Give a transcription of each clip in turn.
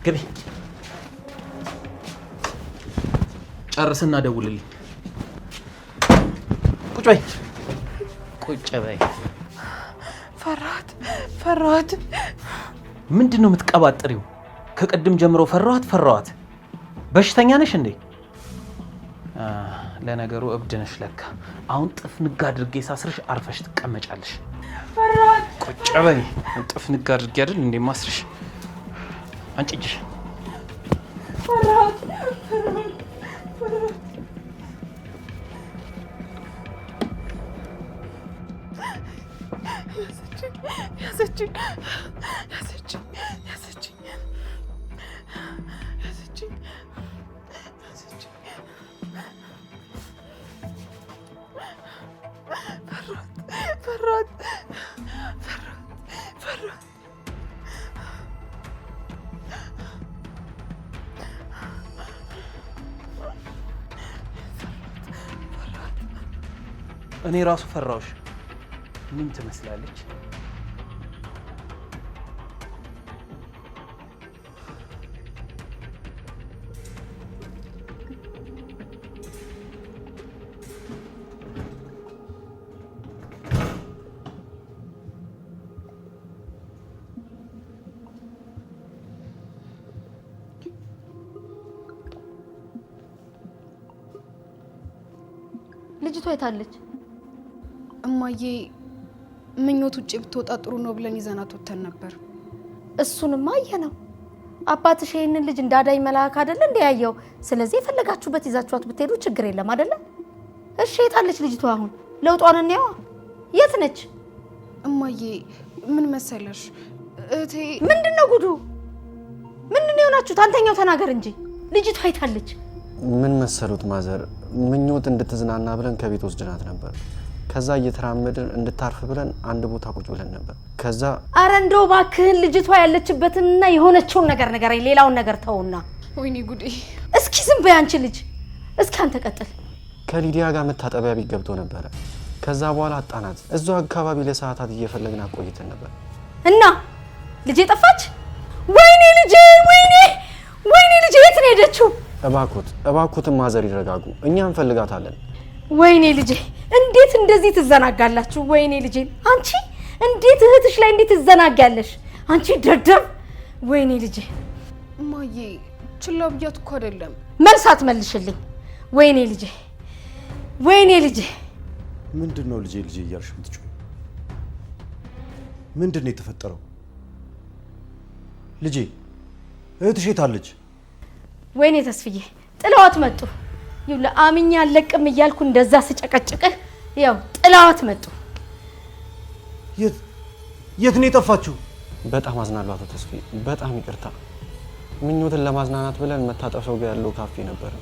ግቢ ጨርስና ደውልልኝ ቁጭ በይ ፈራኋት ምንድነው የምትቀባጥሪው ከቀድም ጀምሮ ፈራኋት በሽተኛ ነሽ እንዴ ለነገሩ እብድ ነሽ ለካ አሁን ጥፍንግ አድርጌ ሳስርሽ አርፈሽ ትቀመጫለሽ ፈራኋት ቁጭ በይ ጥፍንግ አድርጌ አይደል እንዴ ማስርሽ አንቺ እጅሽ ፈራኋት ያዘችኝ ፈራኋት እኔ ራሱ ፈራውሽ ምን ትመስላለች ልጅቷ የታለች እማዬ ምኞት ውጪ ብትወጣ ጥሩ ነው ብለን ይዘናት ወተን ነበር እሱንማ አየነው አባትሽ ይሄንን ልጅ እንዳዳይ መልአክ አይደለ እንዴ ያየው ስለዚህ የፈለጋችሁበት ይዛችኋት ብትሄዱ ችግር የለም አይደለ እሺ የታለች ልጅቷ አሁን ለውጧን እንየዋ የት ነች እማዬ ምን መሰለሽ እቴ ምንድነው ጉዱ ምንድነው የሆናችሁት አንተኛው ተናገር እንጂ ልጅቷ የታለች ምን መሰሉት ማዘር ምኞት እንድትዝናና ብለን ከቤት ወስደናት ነበር ከዛ እየተራመድን እንድታርፍ ብለን አንድ ቦታ ቁጭ ብለን ነበር ከዛ አረ እንደው ባክህን ልጅቷ ያለችበትንና የሆነችውን ነገር ንገረኝ ሌላውን ነገር ተውና ወይኔ ጉዴ እስኪ ዝም በይ አንቺ ልጅ እስኪ አንተ ቀጥል ከሊዲያ ጋር መታጠቢያ ቤት ገብቶ ነበር ከዛ በኋላ አጣናት እዛው አካባቢ ለሰዓታት እየፈለግን አቆይተን ነበር እና ልጄ ጠፋች ወይኔ ልጄ የት ነው ሄደችው እባክዎት ማዘር ይረጋጉ እኛ እንፈልጋታለን ወይኔ ልጄ እንዴት እንደዚህ ትዘናጋላችሁ ወይኔ ልጄ አንቺ እንዴት እህትሽ ላይ እንዴት ትዘናጋለሽ አንቺ ደደብ ወይኔ ልጄ እማዬ ችላ ብያት እኮ አይደለም መልሳት መልሽልኝ ወይኔ ልጄ ምንድነው ልጄ እያልሽ የምትጮህ ምንድነው የተፈጠረው ልጄ እህትሽ የታለች ወይኔ ተስፍዬ ጥላዋት መጡ ይውላ አሚኛ አለቅም እያልኩ እንደዛ ስጨቀጭቅህ ያው ጥላዋት መጡ የት ነው የጠፋችሁ በጣም አዝናለሁ አቶ ተስፋዬ በጣም ይቅርታ ምኞትን ለማዝናናት ብለን መታጠቢያው ጋር ያለው ካፌ ነበር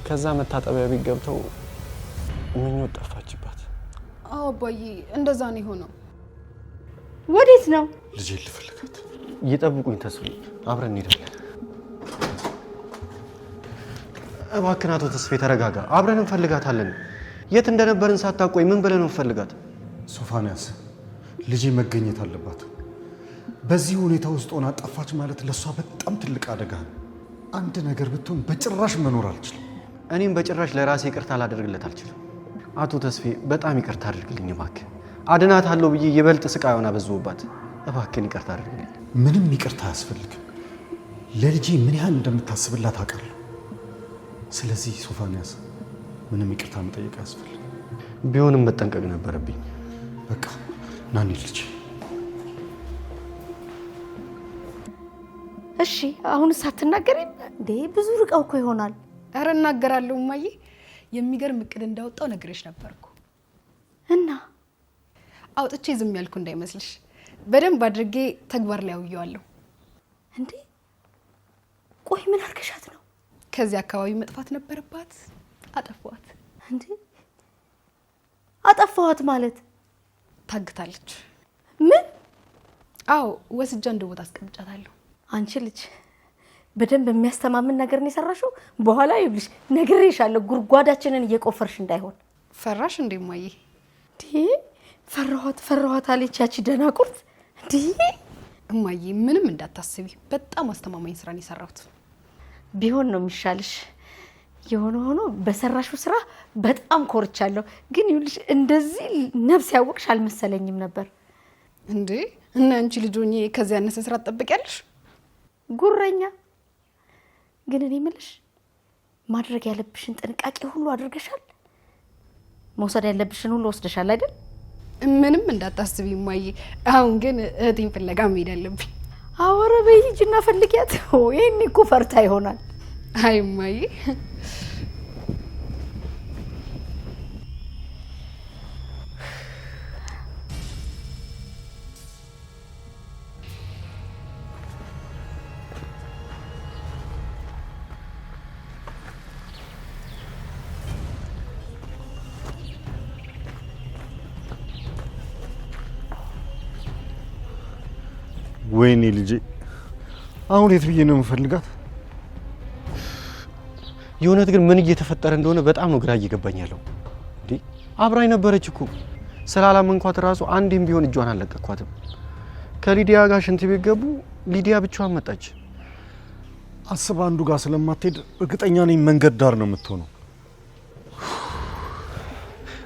ከዛ መታጠቢያ ቤት ገብተው ምኞት ጠፋችባት አዎ አባዬ እንደዛ ነው የሆነው ወዴት ነው ልጄ ልፈልጋት ይጠብቁኝ ተስፋዬ አብረን እንሄዳለን እባክህ አቶ ተስፋዬ ተረጋጋ አብረን እንፈልጋታለን የት እንደነበርን ሳታቆይ ምን ብለን እንፈልጋት ሶፋንያስ ልጄ መገኘት አለባት በዚህ ሁኔታ ውስጥ ሆና ጠፋች ማለት ለሷ በጣም ትልቅ አደጋ ነው አንድ ነገር ብትሆን በጭራሽ መኖር አልችልም እኔም በጭራሽ ለራሴ ይቅርታ ላደርግለት አልችልም አቶ ተስፋዬ በጣም ይቅርታ አድርግልኝ እባክህ አድናታለሁ ብዬ ይበልጥ ስቃዩን አበዛሁባት እባክህን ይቅርታ አድርግልኝ ምንም ይቅርታ አያስፈልግም ለልጄ ምን ያህል እንደምታስብላት አውቃለሁ ስለዚህ ሶፋንያስ ምንም ይቅርታ መጠየቅ አያስፈልግም ቢሆንም መጠንቀቅ ነበረብኝ በቃ ናኒ ልጅ እሺ አሁን ሳትናገሪም እንዴ ብዙ ርቀው እኮ ይሆናል አረ እናገራለሁ እማዬ የሚገርም እቅድ እንዳወጣው ነግሬሽ ነበርኩ እና አውጥቼ ዝም ያልኩ እንዳይመስልሽ በደንብ አድርጌ ተግባር ላይ አውየዋለሁ እንዴ ቆይ ምን አርገሻት ነው ከዚህ አካባቢ መጥፋት ነበረባት አጠፋዋት እንዴ አጠፋዋት ማለት ታግታለች ምን አዎ ወስጃ እንደቦታ አስቀምጫታለሁ አንቺ ልጅ በደንብ የሚያስተማምን ነገር ነው የሰራሽው በኋላ ይብልሽ ነግሬሻለሁ ጉርጓዳችንን እየቆፈርሽ እንዳይሆን ፈራሽ እንዴ ማዬ ዲ ፈራኋት አለች ያቺ ደናቁርት ዲ እማዬ ምንም እንዳታስቢ በጣም አስተማማኝ ስራን የሰራሁት ቢሆን ነው የሚሻልሽ የሆነ ሆኖ በሰራሹ ስራ በጣም ኮርቻለሁ ግን ይልሽ እንደዚህ ነፍስ ያወቅሽ አልመሰለኝም ነበር እንዴ እና አንቺ ልጆኜ ከዚህ ያነሰ ስራ ተጠብቂያለሽ ጉረኛ ግን እኔ ምልሽ ማድረግ ያለብሽን ጥንቃቄ ሁሉ አድርገሻል መውሰድ ያለብሽን ሁሉ ወስደሻል አይደል ምንም እንዳታስቢ እማዬ አሁን ግን እህቴን ፍለጋ መሄድ አለብኝ አወረ በይጅና ፈልጊያት ይሄን እኮ ፈርታ ይሆናል አይ እማዬ ወይኔ ልጄ አሁን የት ብዬ ነው የምፈልጋት? የእውነት ግን ምን እየተፈጠረ እንደሆነ በጣም ነው ግራ እየገባኝ ያለው። እንዴ አብራኝ ነበረች እኮ ስላላመንኳት ራሱ አንዴም ቢሆን እጇን አልለቀኳትም። ከሊዲያ ጋር ሽንት ቤት ገቡ። ሊዲያ ብቻዋን መጣች። አስብ አንዱ ጋር ስለማትሄድ እርግጠኛ ነኝ መንገድ ዳር ነው የምትሆነው።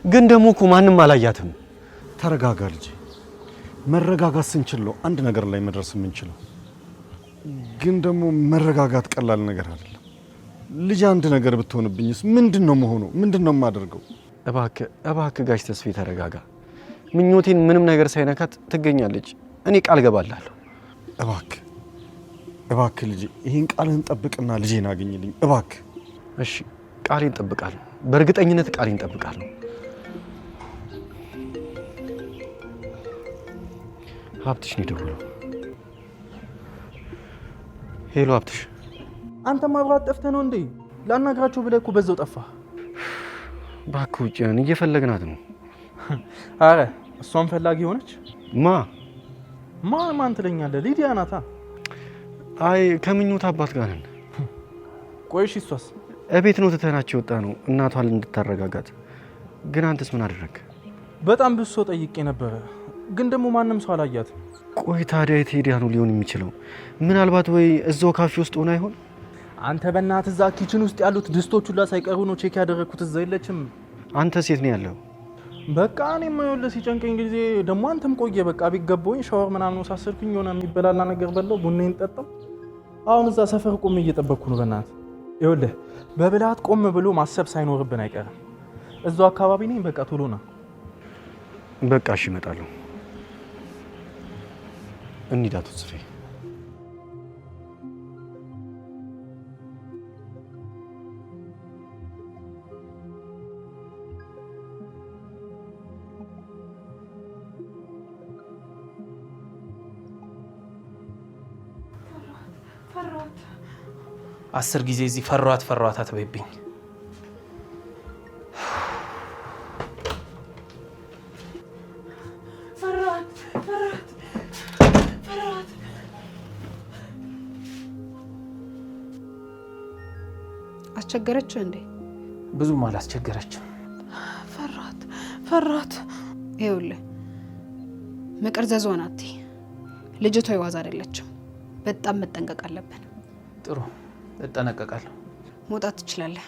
ግን ደግሞ እኮ ማንም አላያትም። ተረጋጋ ልጄ። መረጋጋት ስንችል ነው አንድ ነገር ላይ መድረስ የምንችለው። ግን ደግሞ መረጋጋት ቀላል ነገር አይደለም። ልጅ አንድ ነገር ብትሆንብኝስ ምንድነው መሆኑ? ምንድነው የማደርገው? እባክህ ጋሽ ተስፌ ተረጋጋ። ምኞቴን ምንም ነገር ሳይነካት ትገኛለች። እኔ ቃል ገባላለሁ። እባክህ ልጄ ይሄን ቃልን ጠብቅና ልጄን አገኝልኝ እባክህ። እሺ ቃሌን ጠብቃለሁ። በእርግጠኝነት ቃሌን ጠብቃለሁ። ሀብትሽ ነው ደውሎ። ሄሎ ሀብትሽ። አንተ ማብራት ጠፍተህ ነው እንዴ? ላናግራችሁ ብለህ እኮ በዛው ጠፋ። እባክህ ውጪ ነን፣ እየፈለግናት ነው። አረ እሷን ፈላጊ ሆነች። ማን ትለኛለህ? ሊዲያ ናታ። አይ ከምኞት አባት ጋር ነን። ቆይሽ እሷስ? እቤት ነው ትተናቸው ወጣ ነው እናቷን እንድታረጋጋት። ግን አንተስ ምን አደረክ? በጣም ብዙ ሰው ጠይቄ ነበረ፣ ግን ደግሞ ማንም ሰው አላያትም። ቆይ ታዲያ የት ሄዳ ነው ሊሆን የሚችለው? ምናልባት ወይ እዛው ካፌ ውስጥ ሆና ይሆን? አንተ በእናትህ እዛ ኪችን ውስጥ ያሉት ድስቶች ሁላ ሳይቀሩ ነው ቼክ ያደረኩት። እዛ የለችም። አንተ ሴት ነው ያለው? በቃ እኔም ይኸውልህ ሲጨንቀኝ ጊዜ ደግሞ አንተም ቆየ። በቃ ቢገባኝ ሻወር ምናምን ሳሰርኩኝ የሆነ የሚበላላ ነገር በላው፣ ቡናዬን ጠጣው። አሁን እዛ ሰፈር ቆም እየጠበቅኩ ነው። በእናትህ ይኸውልህ በብልሃት ቆም ብሎ ማሰብ ሳይኖርብን አይቀርም። እዛው አካባቢ ነኝ። በቃ ቶሎ ና። በቃ እሺ እመጣለሁ። እንሂድ አቶ ተስፌ። ፈሯት 10 ጊዜ እዚህ ፈሯት አትበይብኝ። አስቸገረች እንዴ? ብዙም አላስቸገረችም። ፈሯት ይኸውልህ መቀርዘዟን አትይ። ልጅቷ ይዋዝ አይደለችም። በጣም መጠንቀቅ አለብን። ጥሩ እጠነቀቃለሁ። መውጣት ትችላለህ።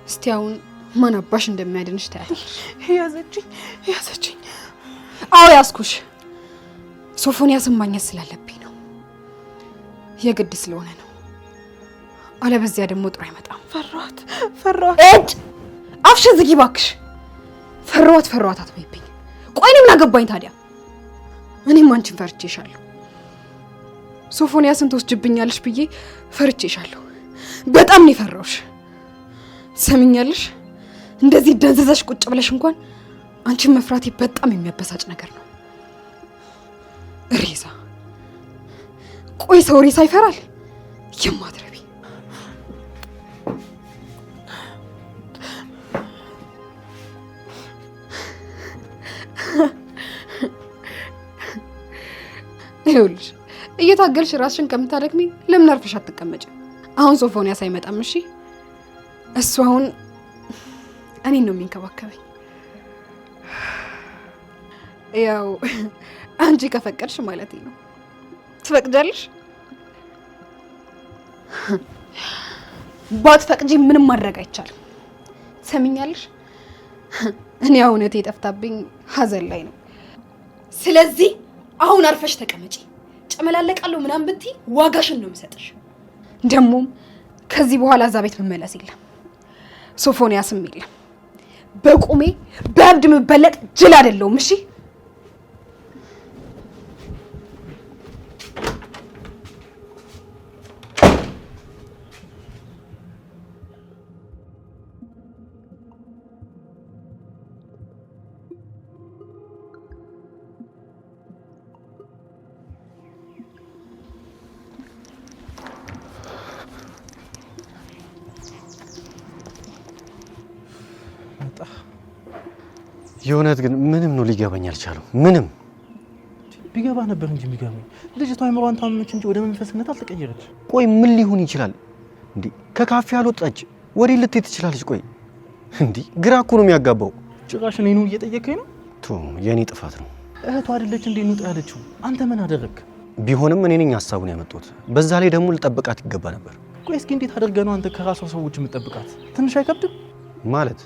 እስቲ አሁን ማን አባሽ እንደሚያድንሽ ታያለሽ። ያዘችኝ። አዎ ያዝኩሽ። ሶፎንያስን ማግኘት ስላለብኝ ነው። የግድ ስለሆነ ነው። አለበዚያ ደግሞ ጥሩ አይመጣም። ፈሯት እጭ አፍሽን ዝጊ እባክሽ። ፈሯት አትበይብኝ። ቆይ እኔ ምን አገባኝ ታዲያ? እኔም አንቺን ፈርቼሻለሁ። ሶፎንያስን ትወስጅብኛለሽ ብዬ ፈርቼሻለሁ። በጣም ነው የፈራሁሽ። ሰሚኛለሽ? እንደዚህ ደንዝዘሽ ቁጭ ብለሽ እንኳን አንቺን መፍራቴ በጣም የሚያበሳጭ ነገር ነው። ሬሳ። ቆይ ሰው ሬሳ ይፈራል? የማትረቢ ይኸውልሽ እየታገልሽ ራስሽን ከምታደክሚ ለምን አርፈሽ አትቀመጭ? አሁን ሶፎንያስ አይመጣም። እሺ እሱ አሁን እኔን ነው የሚንከባከበኝ። ያው አንቺ ከፈቀድሽ ማለት ነው። ትፈቅጃለሽ? ባትፈቅጂ ምንም ማድረግ አይቻልም። ሰሚኛለሽ? እኔ እውነቴ የጠፍታብኝ ሀዘን ላይ ነው። ስለዚህ አሁን አርፈሽ ተቀመጪ። ጨመላለቃለሁ ምናምን ብትይ ዋጋሽን ነው የምሰጥሽ። ደሞም ከዚህ በኋላ እዛ ቤት መመለስ የለም፣ ሶፎንያስም የለም። በቁሜ በእብድ የምበለጥ ጅል አይደለሁም። እሺ የእውነት ግን ምንም ነው ሊገባኝ አልቻለው። ምንም ቢገባ ነበር እንጂ የሚገርመኝ ልጅቷ አይምሯን ታመመች እንጂ ወደ መንፈስነት አልተቀየረች። ቆይ ምን ሊሆን ይችላል እንዴ? ከካፌ አልወጣች ወዴት ልትሄድ ትችላለች? ቆይ እንዴ ግራ እኮ ነው የሚያጋባው። ጭራሽ እኔኑ እየጠየቀኝ ነው። የኔ ጥፋት ነው። እህቷ አይደለች እንዴ እንውጣ ያለችው? አንተ ምን አደረግ? ቢሆንም እኔ ነኝ ሀሳቡን ያመጣሁት። በዛ ላይ ደግሞ ልጠብቃት ይገባ ነበር። ቆይ እስኪ እንዴት አድርገህ ነው አንተ ከራሷ ሰዎች የምትጠብቃት? ትንሽ አይከብድም ማለት?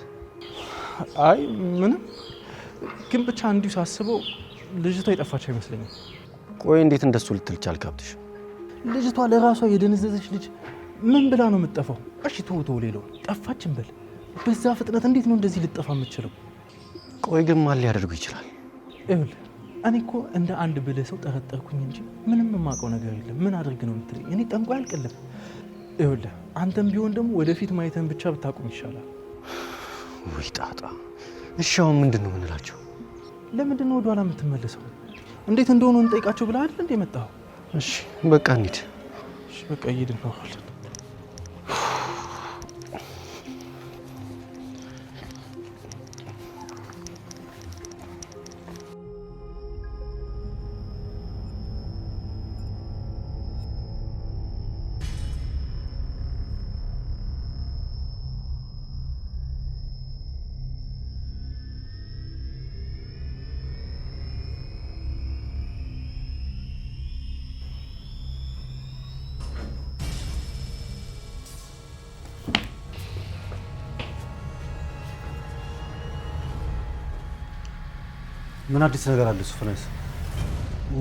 አይ ምንም፣ ግን ብቻ እንዲሁ ሳስበው ልጅቷ የጠፋች አይመስለኝም። ቆይ እንዴት እንደሱ ልትል ቻልክ ሀብትሽ? ልጅቷ ለራሷ የደነዘዘች ልጅ ምን ብላ ነው የምትጠፋው? እሺ ተው ሌላው ጠፋች እንበል፣ በዛ ፍጥነት እንዴት ነው እንደዚህ ልጠፋ የምትችለው? ቆይ ግን ማን ሊያደርጉ ይችላል? ይኸውልህ እኔ እኮ እንደ አንድ ብልህ ሰው ጠረጠርኩኝ እንጂ ምንም የማውቀው ነገር የለም። ምን አድርግ ነው የምትለኝ? እኔ ጠንቋይ አልቀልም። ይኸውልህ አንተም ቢሆን ደግሞ ወደፊት ማየትን ብቻ ብታቁም ይሻላል። ወይ ጣጣ! እሺ አሁን ምንድን ነው የምንላቸው? ለምንድን ነው ወደኋላ የምትመለሰው? እንዴት እንደሆነ እንጠይቃቸው ብለህ አይደል እንደ መጣኸው? እሺ በቃ እንሂድ። እሺ በቃ እየሄድን ነው። ምን አዲስ ነገር አለ ሶፎንያስ?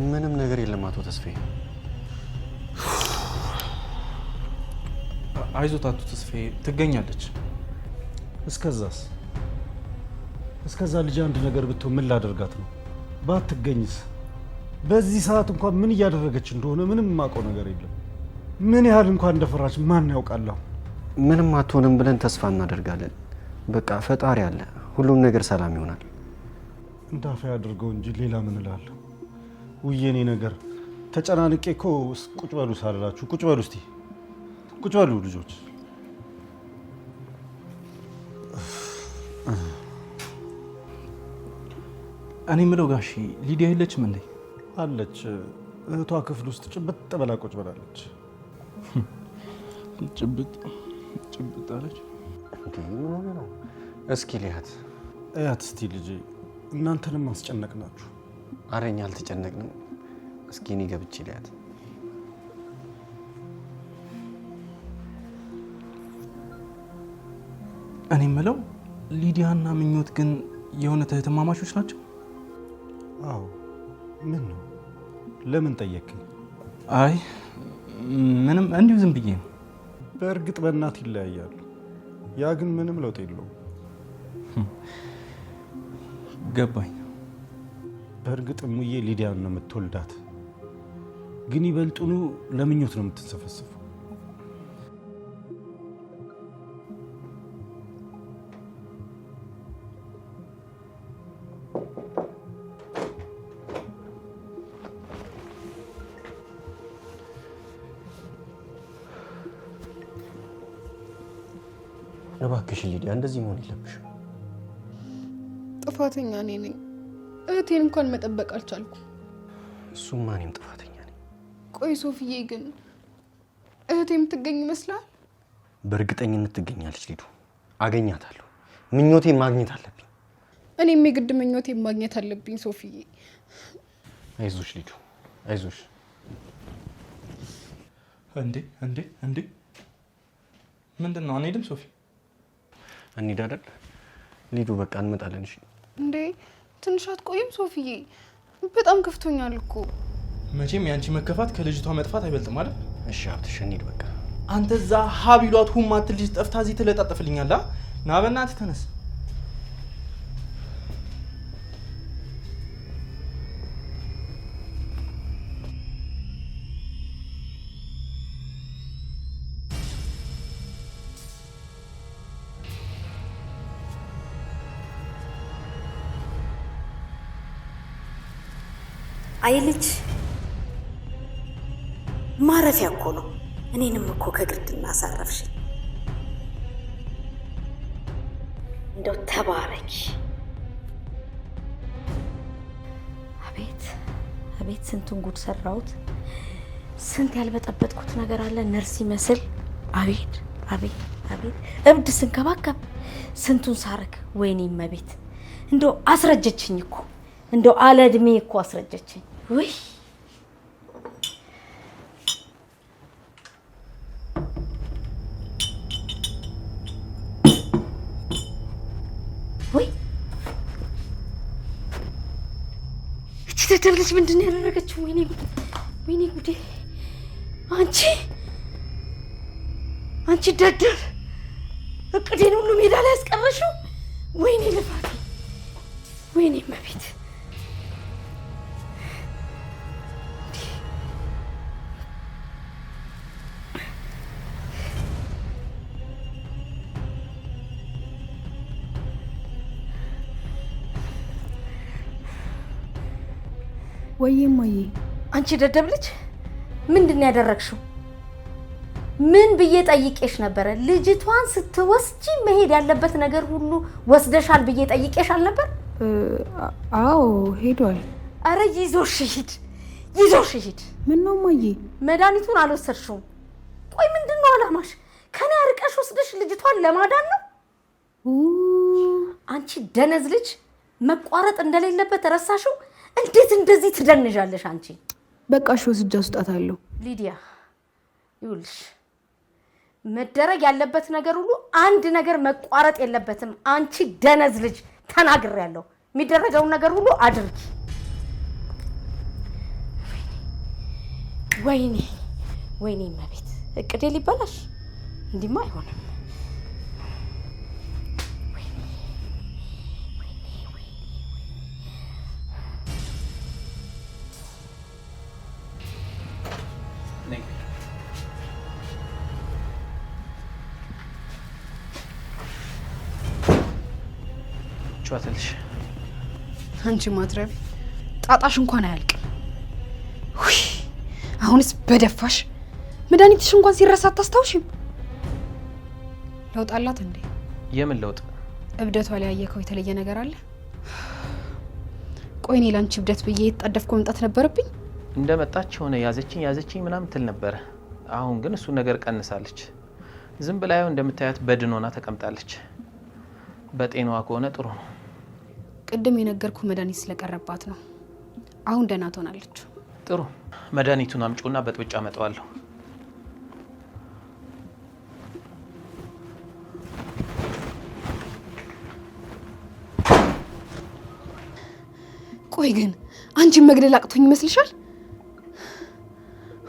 ምንም ነገር የለም አቶ ተስፋዬ። አይዞት አቶ ተስፋዬ ትገኛለች። እስከዛስ? እስከዛ ልጅ አንድ ነገር ብትሆን ምን ላደርጋት ነው? ባትገኝስ? በዚህ ሰዓት እንኳን ምን እያደረገች እንደሆነ ምንም የማውቀው ነገር የለም። ምን ያህል እንኳን እንደፈራች ማን ያውቃለሁ? ምንም አትሆንም ብለን ተስፋ እናደርጋለን። በቃ ፈጣሪ አለ፣ ሁሉም ነገር ሰላም ይሆናል። እንዳፋ ያድርገው እንጂ ሌላ ምን እላለሁ? ውየኔ ነገር ተጨናንቄ እኮ ቁጭ በሉ ሳልላችሁ። ቁጭ በሉ እስቲ ቁጭ በሉ ልጆች። እኔ የምለው ጋሺ ሊዲያ የለችም እንዴ? አለች፣ እህቷ ክፍል ውስጥ ጭብጥ ብላ ቁጭ ብላለች። ጭብጥ አለች እንዴ? ምን ሆነ ነው? እስኪ ሊያት እያት እስቲ ልጄ። እናንተንም አስጨነቅናችሁ። አረኛ አልተጨነቅንም። እስኪ እኔ ገብቼ ሊያት። እኔ የምለው ሊዲያና ምኞት ግን የእውነት እህትማማቾች ናቸው? አዎ። ምን ነው? ለምን ጠየቅኝ? አይ ምንም፣ እንዲሁ ዝም ብዬ ነው። በእርግጥ በእናት ይለያያሉ። ያ ግን ምንም ለውጥ የለውም። ገባኝ። በእርግጥ እሙዬ ሊዲያን ነው የምትወልዳት፣ ግን ይበልጡኑ ለምኞት ነው የምትንሰፈሰፈው። እባክሽ ሊዲያ እንደዚህ መሆን የለብሽም። ጥፋተኛ እኔ ነኝ። እህቴን እንኳን መጠበቅ አልቻልኩም። እሱማ እኔም ጥፋተኛ ነኝ። ቆይ ሶፊዬ ግን እህቴ የምትገኝ ይመስላል? በእርግጠኝነት ትገኛለች ሊዱ። አገኛታለሁ። ምኞቴን ማግኘት አለብኝ። እኔም የግድ ምኞቴን ማግኘት አለብኝ ሶፊዬ። አይዞሽ ሊዱ አይዞሽ። እንዴ ምንድነው? አንሄድም ሶፊ? እንሂድ አይደል ሊዱ? በቃ እንመጣለን። እሺ እንዴ ትንሽ አትቆይም ሶፊዬ? በጣም ከፍቶኛል እኮ። መቼም ያንቺ መከፋት ከልጅቷ መጥፋት አይበልጥም አይደል? እሺ ሀብትሽ እንሂድ በቃ። አንተ እዛ ሀቢሏት ሁማት ልጅ ጠፍታ እዚህ ትለጣጥፍልኛለህ? ና በእናትህ ተነስ። አይ ልጅ ማረፊያ እኮ ነው። እኔንም እኮ ከግርድና አሳረፍሽ። እንደው ተባረኪ። አቤት አቤት ስንቱን ጉድ ሰራሁት። ስንት ያልበጠበጥኩት ነገር አለ ነርስ ይመስል። አቤት አቤት አቤት እብድ ስንከባከብ ስንቱን ሳረክ። ወይኔ እመቤት እንደው አስረጀችኝ እኮ እንደው አለ እድሜ እኮ አስረጀችኝ። ወይ ወይ እቺ ተደብለች ምንድን ያደረገችው? ወይኔ ጉዴ! አንቺ ደደብ እቅዴን ሁሉ ሜዳ ላይ ያስቀረሽው። ወይኔ ልፋቴ! ወይኔ እመቤት! ወይዬ አንቺ ደደብ ልጅ ምንድን ያደረግሽው? ምን ብዬ ጠይቄሽ ነበረ? ልጅቷን ስትወስጂ መሄድ ያለበት ነገር ሁሉ ወስደሻል ብዬ ጠይቄሽ አልነበር? አዎ ሄዷል። አረ ይዞሽ ሂድ። ምን ነው ማዬ? መድኃኒቱን አልወሰድሽውም? ቆይ ምንድን ነው አላማሽ? ከኔ አርቀሽ ወስደሽ ልጅቷን ለማዳን ነው? አንቺ ደነዝ ልጅ መቋረጥ እንደሌለበት ረሳሽው? እንዴት እንደዚህ ትደንዣለሽ አንቺ? በቃ እሺ ወስጃ ስጣታለሁ። ሊዲያ ይኸውልሽ መደረግ ያለበት ነገር ሁሉ አንድ ነገር መቋረጥ የለበትም። አንቺ ደነዝ ልጅ ተናግሬያለሁ። የሚደረገውን ነገር ሁሉ አድርጊ። ወይኔ እመቤት እቅዴ ሊበላሽ እንዲማ አይሆንም። ቻትልሽ አንቺ ማትረቢ ጣጣሽ እንኳን አያልቅም። አሁንስ በደፋሽ። መድኃኒትሽ እንኳን ሲረሳ አታስታውሽም? ለውጥ አላት እንዴ? የምን ለውጥ? እብደቷ ላይ ያየከው የተለየ ነገር አለ? ቆይ እኔ ላንቺ እብደት ብዬ የተጣደፍኩ መምጣት ነበረብኝ? እንደመጣች ሆነ ያዘችኝ ምናምን ትል ነበረ። አሁን ግን እሱ ነገር ቀንሳለች። ዝም ብላ ያው እንደምታያት በድን ሆና ተቀምጣለች። በጤናዋ ከሆነ ጥሩ ነው። ቅድም የነገርኩ መድኃኒት ስለቀረባት ነው። አሁን ደህና ትሆናለች። ጥሩ መድኃኒቱን አምጪውና በጥብጫ አመጣዋለሁ። ቆይ ግን አንቺን መግደል አቅቶኝ ይመስልሻል?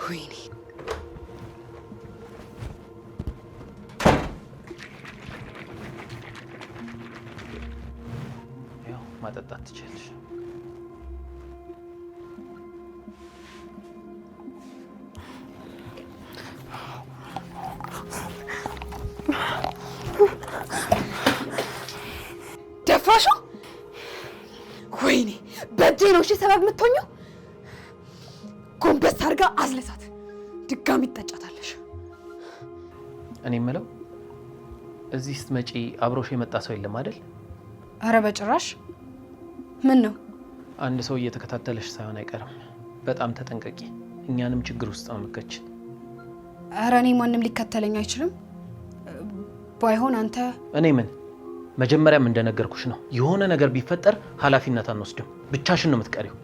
ወይኔ ያው ማጠጣት ትችላለሽ። ደፋሹ! ወይኔ በእጄ ነው እሺ ሰበብ የምትሆኚው። ጎንበስ አድርጋ አዝለሳት። ድጋሚ ትጠጫታለሽ። እኔ የምለው እዚህ ስትመጪ አብሮሽ የመጣ ሰው የለም አይደል? አረ በጭራሽ። ምን ነው? አንድ ሰው እየተከታተለሽ ሳይሆን አይቀርም። በጣም ተጠንቀቂ። እኛንም ችግር ውስጥ አመከችን። ኧረ እኔ ማንም ሊከተለኝ አይችልም። ባይሆን አንተ እኔ ምን መጀመሪያም እንደነገርኩሽ ነው። የሆነ ነገር ቢፈጠር ኃላፊነት አንወስድም። ብቻሽን ነው የምትቀሪው።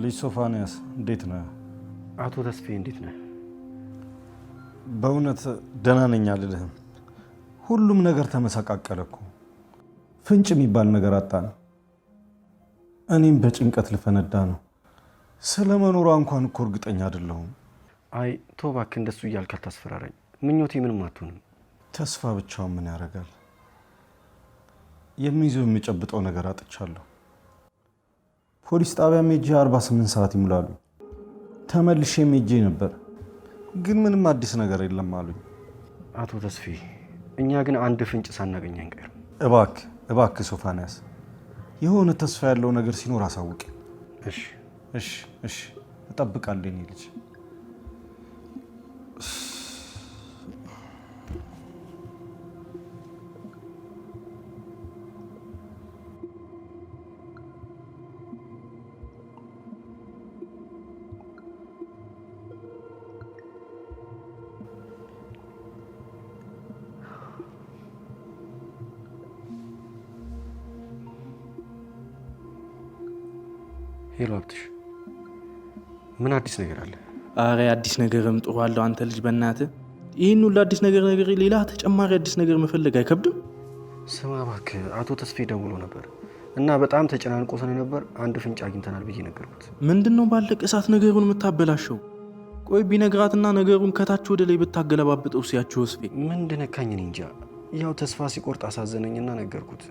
ልጅ ሶፋንያስ እንዴት ነህ? አቶ ተስፌ እንዴት ነህ? በእውነት ደህና ነኝ አልልህም። ሁሉም ነገር ተመሰቃቀለ እኮ። ፍንጭ የሚባል ነገር አጣን። እኔም በጭንቀት ልፈነዳ ነው። ስለ መኖሯ እንኳን እኮ እርግጠኛ አይደለሁም። አይ ተው እባክህ፣ እንደሱ እያልክ አታስፈራራኝ። ምኞቴ ምንም አትሆንም። ተስፋ ብቻውን ምን ያደርጋል? የሚይዘው የሚጨብጠው ነገር አጥቻለሁ። ፖሊስ ጣቢያም ሄጄ 48 ሰዓት ይሙላሉ። ተመልሼም ሄጄ ነበር፣ ግን ምንም አዲስ ነገር የለም አሉኝ። አቶ ተስፌ እኛ ግን አንድ ፍንጭ ሳናገኝ አንቀርም። እባክህ ሶፋንያስ፣ የሆነ ተስፋ ያለው ነገር ሲኖር አሳውቅ። እሺ እጠብቃለሁ የኔ ልጅ። ሄሎ ሀብትሽ፣ ምን አዲስ ነገር አለ? አረ አዲስ ነገርም ጥሩ አለው። አንተ ልጅ በእናትህ ይህን ሁሉ አዲስ ነገር ሌላ ተጨማሪ አዲስ ነገር መፈለግ አይከብድም? ስማ እባክህ፣ አቶ ተስፌ ደውሎ ነበር እና በጣም ተጨናንቆ ስለነበር አንድ ፍንጭ አግኝተናል ብዬ ነገርኩት። ምንድነው ባለቀ እሳት ነገሩን የምታበላሸው? ቆይ ቢነግራትና ነገሩን ከታች ወደ ላይ ብታገለባብጠው ሲያችሁ ወስፌ ምን እንደነካኝ እኔ እንጃ። ያው ተስፋ ሲቆርጥ አሳዘነኝና ነገርኩት።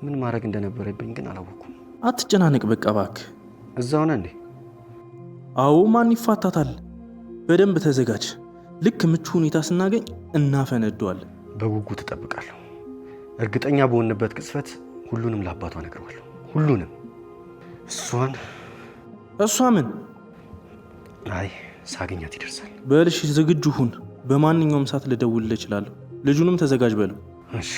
ምን ማድረግ እንደነበረብኝ ግን አላወኩም። አትጨናነቅ በቃ እባክህ። እዛው ነህ እንዴ? አዎ፣ ማን ይፋታታል? በደንብ ተዘጋጅ። ልክ ምቹ ሁኔታ ስናገኝ እናፈነደዋለን። በጉጉት እጠብቃለሁ። እርግጠኛ በሆንበት ቅጽበት ሁሉንም ለአባቷ እነግረዋለሁ። ሁሉንም። እሷ ምን? አይ ሳገኛት ይደርሳል። በልሽ ዝግጁ ሁን። በማንኛውም ሰዓት ልደውልልህ እችላለሁ። ልጁንም ተዘጋጅ በለው። እሺ።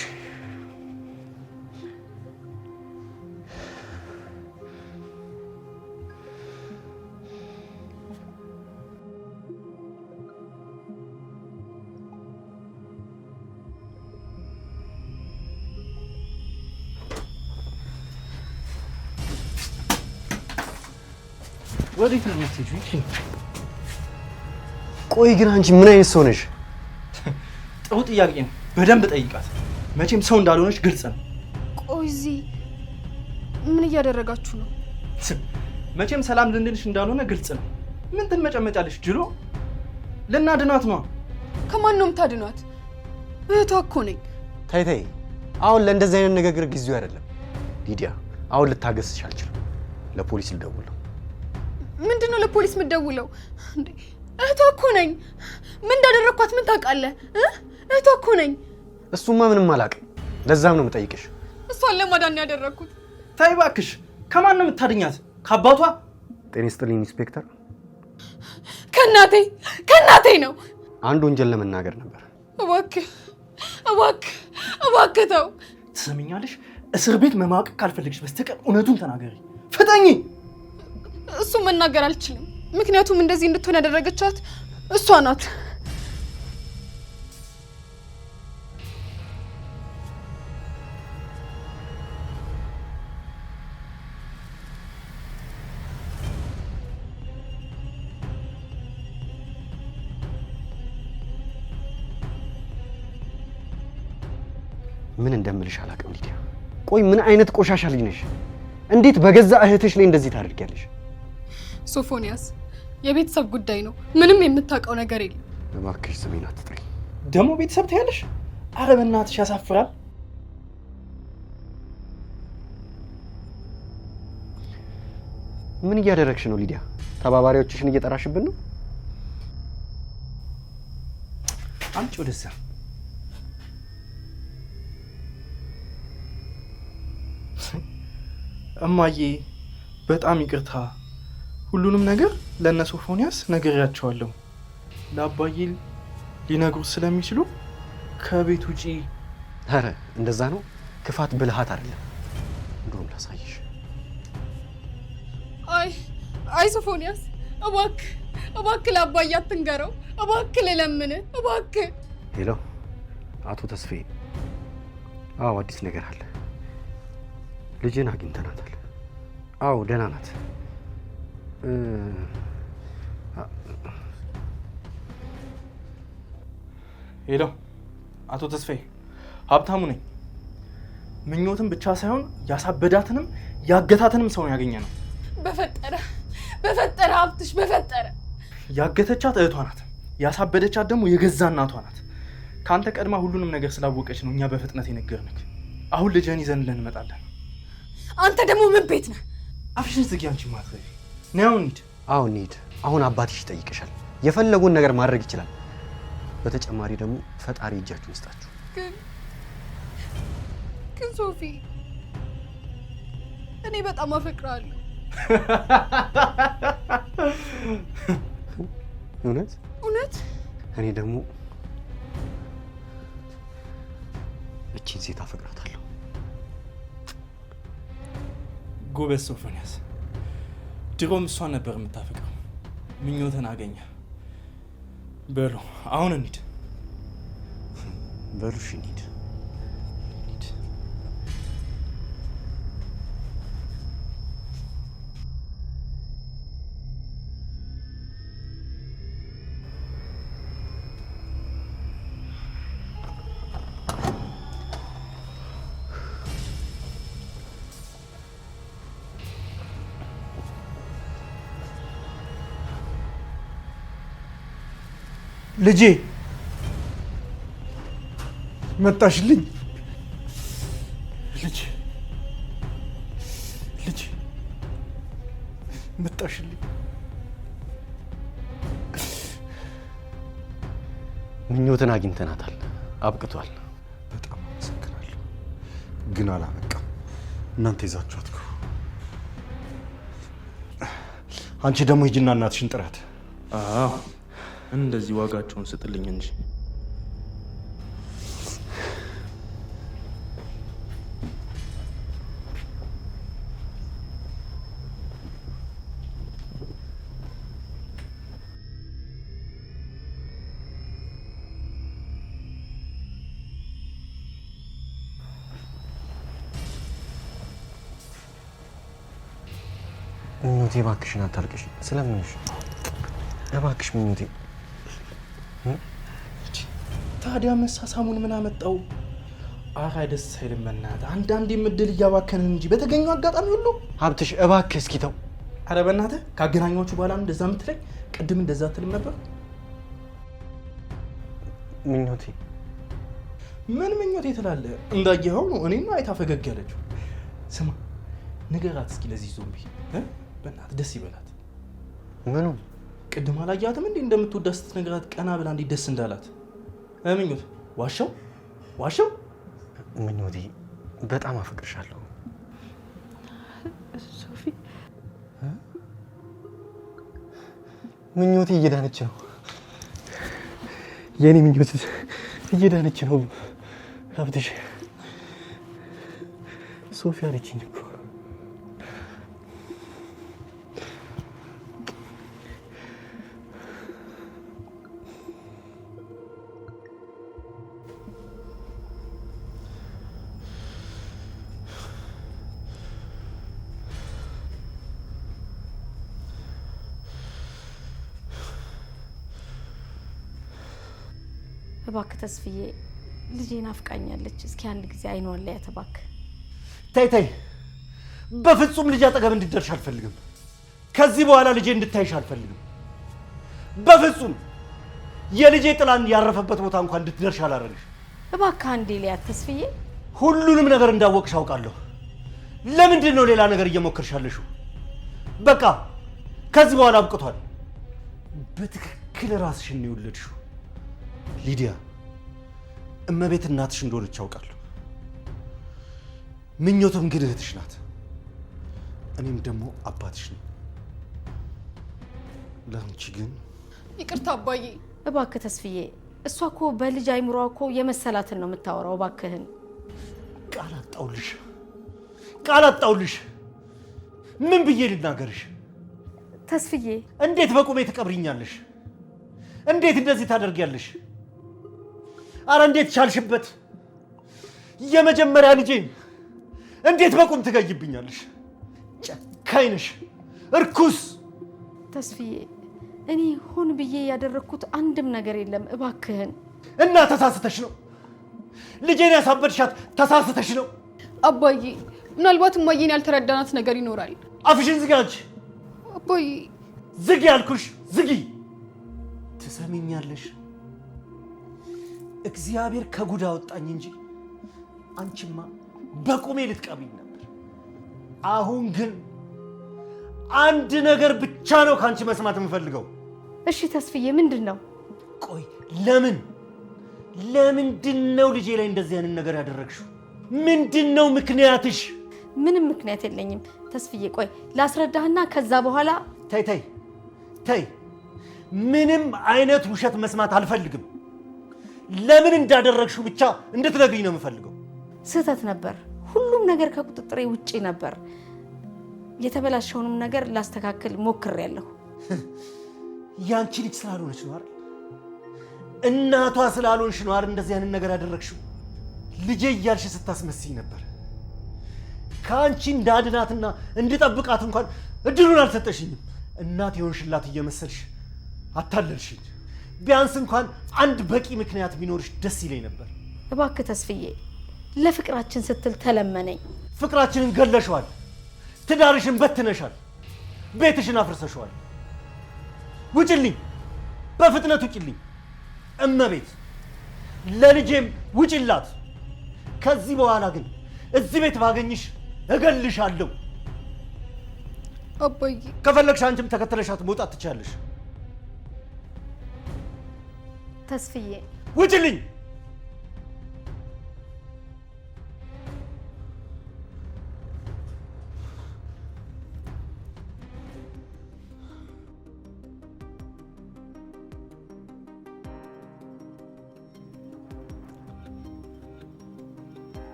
ወዴት ነው የምትሄጂው? ቆይ ግን አንቺ ምን አይነት ሰው ነሽ? ጥሩ ጥያቄ ነው። በደንብ ጠይቃት። መቼም ሰው እንዳልሆነች ግልጽ ነው። ቆይ እዚህ ምን እያደረጋችሁ ነው? መቼም ሰላም ልንልሽ እንዳልሆነ ግልጽ ነው። ምን ትመጨመጫለሽ? ጅሎ ልናድናት ነው። ከማን ነው የምታድኗት? እህቷ እኮ ነኝ። ተይ፣ አሁን ለእንደዚህ አይነት ንግግር ጊዜው አይደለም። ሊዲያ፣ አሁን ልታገስሽ አልችልም። ለፖሊስ ልደውል። ምንድነው ለፖሊስ የምትደውለው? እህቷ እኮ ነኝ። ምን እንዳደረኳት ምን ታውቃለህ? እህቷ እኮ ነኝ። እሱማ ምንም አላውቅም። ለዛም ነው የምጠይቅሽ። እሷን ለማዳን ያደረኩት። ተይ እባክሽ። ከማን ነው የምታድኛት? ከአባቷ? ጤና ይስጥልኝ ኢንስፔክተር። ከእናቴ ነው። አንድ ወንጀል ለመናገር ነበር። እባክህ ተው። ትሰሚኛለሽ? እስር ቤት መማቀቅ ካልፈለግሽ በስተቀር እውነቱን ተናገሪ። ፍጠኝ። እሱ መናገር አልችልም። ምክንያቱም እንደዚህ እንድትሆን ያደረገቻት እሷ ናት። ምን እንደምልሽ አላውቅም ሊዲያ። ቆይ ምን አይነት ቆሻሻ ልጅ ነሽ? እንዴት በገዛ እህትሽ ላይ እንደዚህ ታደርጊያለሽ? ሶፎንያስ፣ የቤተሰብ ጉዳይ ነው። ምንም የምታውቀው ነገር የለም። እባክሽ ስሜን አትጥሪ። ደግሞ ቤተሰብ ትያለሽ? አረ በእናትሽ ያሳፍራል። ምን እያደረግሽ ነው ሊዲያ? ተባባሪዎችሽን እየጠራሽብን ነው? አንቺ ወደዛ። እማዬ በጣም ይቅርታ። ሁሉንም ነገር ለእነ ሶፎንያስ ነግሬያቸዋለሁ። ለአባዬ ሊነግሩት ስለሚችሉ ከቤት ውጪ። ኧረ እንደዛ ነው። ክፋት ብልሃት አይደለም። እንደውም ላሳይሽ። አይ ሶፎንያስ እባክህ ለአባዬ አትንገረው። እባክህ ልለምንህ እባክህ። ሄሎ አቶ ተስፋዬ። አዎ አዲስ ነገር አለ። ልጅን አግኝተናታል። አዎ ደህና ናት። ሄሎ አቶ ተስፋዬ፣ ሀብታሙ ነኝ። ምኞትን ብቻ ሳይሆን ያሳበዳትንም ያገታትንም ሰው ነው ያገኘ ነው። በፈጠረ ሀብትሽ በፈጠረ። ያገተቻት እህቷ ናት፣ ያሳበደቻት ደግሞ የገዛ እናቷ ናት። ከአንተ ቀድማ ሁሉንም ነገር ስላወቀች ነው እኛ በፍጥነት የነገርንክ። አሁን ልጅህን ይዘንልን እንመጣለን። አንተ ደግሞ ምን ቤት ነህ? አፍሽን ዝጊ አንቺ ማትረፊ። ነይ አሁን እንሂድ። አዎ እንሂድ። አሁን አባትሽ ይጠይቅሻል። የፈለጉን ነገር ማድረግ ይችላል። በተጨማሪ ደግሞ ፈጣሪ እጃችሁን ይስጣችሁ። ግን ሶፊ እኔ በጣም አፈቅራለሁ። እውነት? እኔ ደግሞ እቺን ሴት አፈቅራታለሁ። ጎበዝ ሶፎንያስ፣ ድሮም እሷን ነበር የምታፈቅረው። ምኞትን አገኘ። በሉ አሁን እንሂድ። በሉሽ እንሂድ። ልጄ መጣሽልኝ። ልጄ መጣሽልኝ። ምኞትን አግኝተናታል። አብቅቷል። በጣም አመሰግናለሁ። ግን አላበቃም። እናንተ ይዛችኋት ነው። አንቺ ደግሞ ሂጂና እናትሽን ጥራት። እንደዚህ ዋጋቸውን ስጥልኝ እንጂ። ምኞቴ እባክሽን አታልቅሽ። ስለምንሽ እባክሽ ምኞቴ። ታዲያ መሳሳሙን ምን አመጣው? አራ ደስ አይልም። በእናትህ አንዳንዴ ምድል እያባከንን እንጂ በተገኘው አጋጣሚ ሁሉ። ሀብትሽ እባክህ እስኪ ተው። አረ በእናትህ ካገናኛችሁ በኋላ እንደዛ የምትለኝ? ቅድም እንደዛ አትልም ነበር? ምኞቴ ምን ምኞቴ ትላለህ? እንዳየኸው ነው እኔና አይታ ፈገግ ያለችው። ስማ ንገራት እስኪ ለዚህ ዞምቢ በእናትህ ደስ ይበላት። ምኑ? ቅድም አላያትም እንዴ እንደምትወዳት ስትነግራት ቀና ብላ እንዴት ደስ እንዳላት። ምኞት ዋሻው ምኞቴ በጣም አፈቅርሻለሁ። ሶፊ ምኞቴ እየዳነች ነው። የኔ ምኞት እየዳነች ነው። ሀብትሽ ሶፊ አለችኝ እኮ። እባክህ ተስፍዬ ልጄ ናፍቃኛለች። እስኪ አንድ ጊዜ አይኗን ላይ አተባክ። ተይ በፍጹም ልጅ አጠገብ እንድትደርሽ አልፈልግም። ከዚህ በኋላ ልጄ እንድታይሽ አልፈልግም። በፍጹም የልጄ ጥላን ያረፈበት ቦታ እንኳን እንድትደርሽ አላረግሽ። እባክህ አንዴ ሊያት ተስፍዬ፣ ሁሉንም ነገር እንዳወቅሽ አውቃለሁ። ለምንድን ነው ሌላ ነገር እየሞከርሻለሽ? በቃ ከዚህ በኋላ አብቅቷል። በትክክል ራስሽን ነው የወለድሽው ሊዲያ። እመቤት እናትሽ እንደሆነች አውቃለሁ። ምኞትም ግን እህትሽ ናት። እኔም ደግሞ አባትሽ ነው። ለአንቺ ግን ይቅርታ አባዬ። እባክህ ተስፍዬ፣ እሷ እኮ በልጅ አይምሯ እኮ የመሰላትን ነው የምታወራው። እባክህን ቃል አጣውልሽ። ምን ብዬ ልናገርሽ? ተስፍዬ፣ እንዴት በቁሜ ትቀብሪኛለሽ? እንዴት እንደዚህ ታደርጊያለሽ? አረ እንዴት ቻልሽበት? የመጀመሪያ ልጄን እንዴት በቁም ትገይብኛለሽ? ጨካኝ ነሽ፣ እርኩስ። ተስፍዬ፣ እኔ ሆን ብዬ ያደረግኩት አንድም ነገር የለም። እባክህን። እና ተሳስተሽ ነው ልጄን ያሳበድሻት፣ ተሳስተሽ ነው። አባዬ፣ ምናልባት እማዬን ያልተረዳናት ነገር ይኖራል። አፍሽን ዝጊ አንቺ። አባዬ፣ ዝጊ ያልኩሽ ዝጊ። ትሰሚኛለሽ? እግዚአብሔር ከጉዳ አወጣኝ እንጂ አንቺማ በቁሜ ልትቀብኝ ነበር። አሁን ግን አንድ ነገር ብቻ ነው ካንቺ መስማት የምፈልገው። እሺ ተስፍዬ፣ ምንድን ነው? ቆይ ለምንድን ነው ልጄ ላይ እንደዚህ አይነት ነገር ያደረግሽው? ምንድን ነው ምክንያትሽ? ምንም ምክንያት የለኝም ተስፍዬ። ቆይ ላስረዳህና ከዛ በኋላ ተይ። ምንም አይነት ውሸት መስማት አልፈልግም። ለምን እንዳደረግሽው ብቻ እንድትነግሪኝ ነው የምፈልገው። ስህተት ነበር። ሁሉም ነገር ከቁጥጥሬ ውጪ ነበር። የተበላሸውንም ነገር ላስተካክል ሞክሬያለሁ። ያንቺ ልጅ ስላልሆነች ነው አይደል? እናቷ ስላልሆንሽ ነው አይደል እንደዚህ አይነት ነገር ያደረግሽው? ልጄ እያልሽ ስታስመስይ ነበር። ከአንቺ እንዳድናትና እንድጠብቃት እንኳን እድሉን አልሰጠሽኝም። እናት የሆንሽላት እየመሰልሽ አታለልሽኝ። ቢያንስ እንኳን አንድ በቂ ምክንያት ቢኖርሽ ደስ ይለኝ ነበር። እባክህ ተስፍዬ፣ ለፍቅራችን ስትል ተለመነኝ። ፍቅራችንን ገለሸዋል። ትዳርሽን በትነሻል። ቤትሽን አፍርሰሸዋል። ውጭልኝ፣ በፍጥነት ውጭልኝ። እመቤት፣ ለልጄም ውጭላት። ከዚህ በኋላ ግን እዚህ ቤት ባገኝሽ እገልሻለሁ። አባዬ፣ ከፈለግሽ አንቺም ተከተለሻት መውጣት ትችያለሽ። ተስፍዬ፣ ውጭልኝ።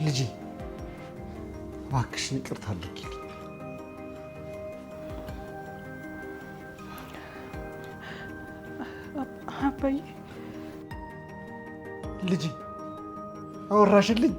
ልጄ እባክሽን ይቅርታ አድርጊልኝ። አባዬ፣ ልጄ አወራሽልኝ?